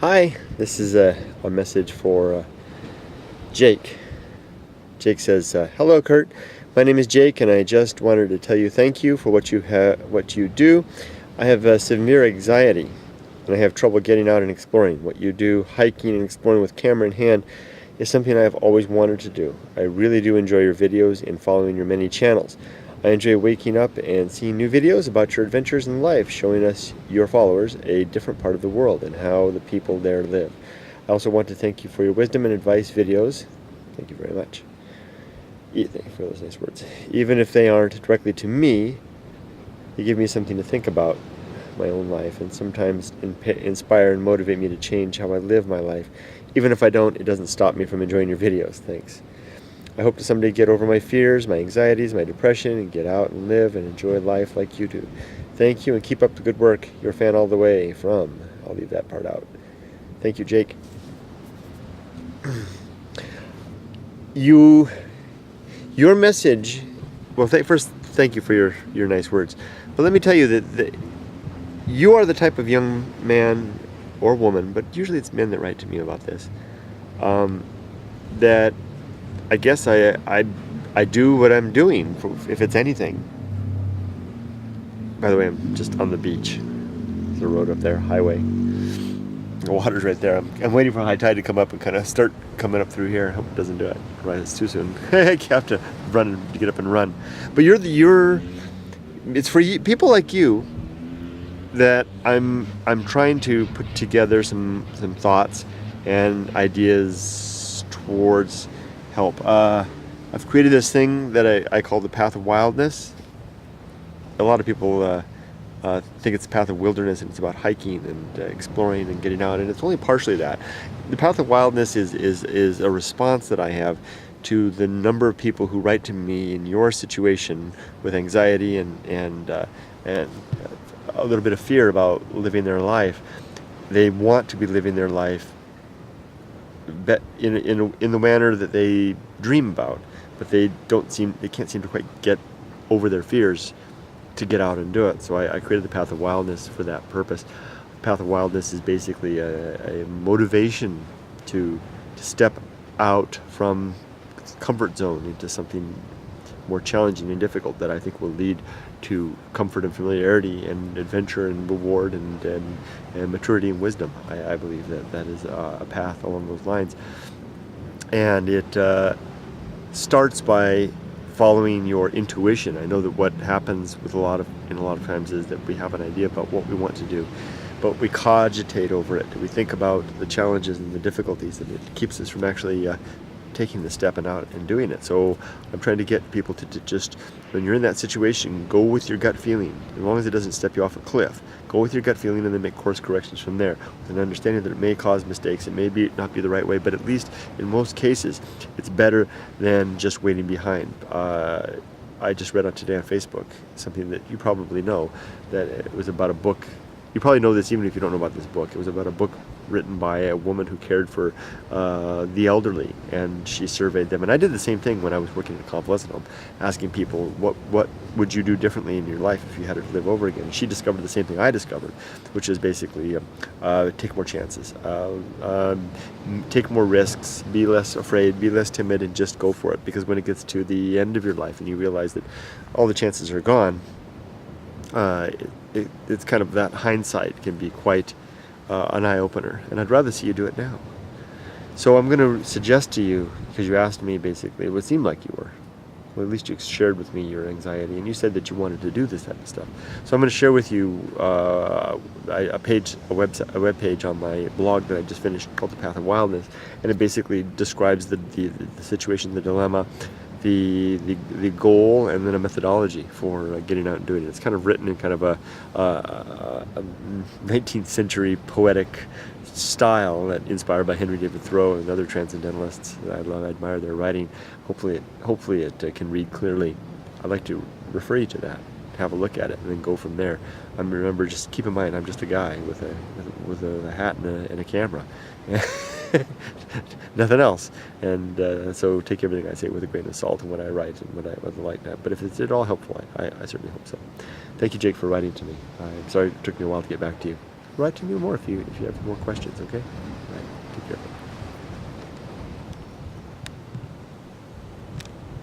Hi, this is a message for Jake. Jake says, "Hello, Kurt. My name is Jake, and I just wanted to tell you thank you for what you do. I have severe anxiety, and I have trouble getting out and exploring. What you do, hiking and exploring with camera in hand, is something I have always wanted to do. I really do enjoy your videos and following your many channels. I enjoy waking up and seeing new videos about your adventures in life, showing us, your followers, a different part of the world and how the people there live. I also want to thank you for your wisdom and advice videos." Thank you very much. Thank you for those nice words. "Even if they aren't directly to me, they give me something to think about my own life and sometimes inspire and motivate me to change how I live my life. Even if I don't, it doesn't stop me from enjoying your videos. Thanks. I hope to someday get over my fears, my anxieties, my depression, and get out and live and enjoy life like you do. Thank you, and keep up the good work. Your fan all the way from," I'll leave that part out. Thank you, Jake. Your message, well, first, thank you for your nice words. But let me tell you that you are the type of young man or woman, but usually it's men that write to me about this, that I guess I do what I'm doing, if it's anything. By the way, I'm just on the beach. There's a road up there, highway. The water's right there. I'm waiting for high tide to come up and kind of start coming up through here. I hope it doesn't do it. Right, it's too soon. I have to run to get up and run. But it's for people like you that I'm trying to put together some thoughts and ideas towards help. I've created this thing that I call the Path of Wildness. A lot of people think it's the Path of Wilderness, and it's about hiking and exploring and getting out, and it's only partially that. The Path of Wildness is a response that I have to the number of people who write to me in your situation with anxiety and a little bit of fear about living their life. They want to be living their life in the manner that they dream about, but they can't seem to quite get over their fears to get out and do it. So I created the Path of Wildness for that purpose. The Path of Wildness is basically a motivation to step out from comfort zone into something more challenging and difficult that I think will lead to comfort and familiarity and adventure and reward and maturity and wisdom. I believe that is a path along those lines. And it starts by following your intuition. I know that what happens with a lot of times is that we have an idea about what we want to do, but we cogitate over it. We think about the challenges and the difficulties, and it keeps us from actually taking the step and out and doing it. So I'm trying to get people to just, when you're in that situation, go with your gut feeling. As long as it doesn't step you off a cliff, go with your gut feeling and then make course corrections from there, with an understanding that it may cause mistakes, it may not be the right way, but at least in most cases it's better than just waiting behind. I just read on today on Facebook something that you probably know, that it was about a book. You probably know this even if you don't know about this book. It was about a book written by a woman who cared for the elderly, and she surveyed them. And I did the same thing when I was working at a convalescent home, asking people, what would you do differently in your life if you had to live over again? And she discovered the same thing I discovered, which is basically take more chances, take more risks, be less afraid, be less timid, and just go for it. Because when it gets to the end of your life and you realize that all the chances are gone, it's kind of, that hindsight can be quite an eye-opener, and I'd rather see you do it now. So I'm going to suggest to you, because you asked me basically, it would seem like you were, well, at least you shared with me your anxiety, and you said that you wanted to do this type of stuff. So I'm going to share with you a web page on my blog that I just finished called The Path of Wildness, and it basically describes the situation, the dilemma, the goal, and then a methodology for getting out and doing it. It's kind of written in kind of a 19th century poetic style that inspired by Henry David Thoreau and other transcendentalists that I admire their writing. Hopefully it can read clearly. I'd like to refer you to that, have a look at it, and then go from there. Remember, just keep in mind, I'm just a guy with a hat and a camera. Nothing else. And so take everything I say with a grain of salt and what I write and what I like that. But if it's at all helpful, I certainly hope so. Thank you, Jake, for writing to me. I'm sorry it took me a while to get back to you. write to me more if you have more questions, okay? All right, take care.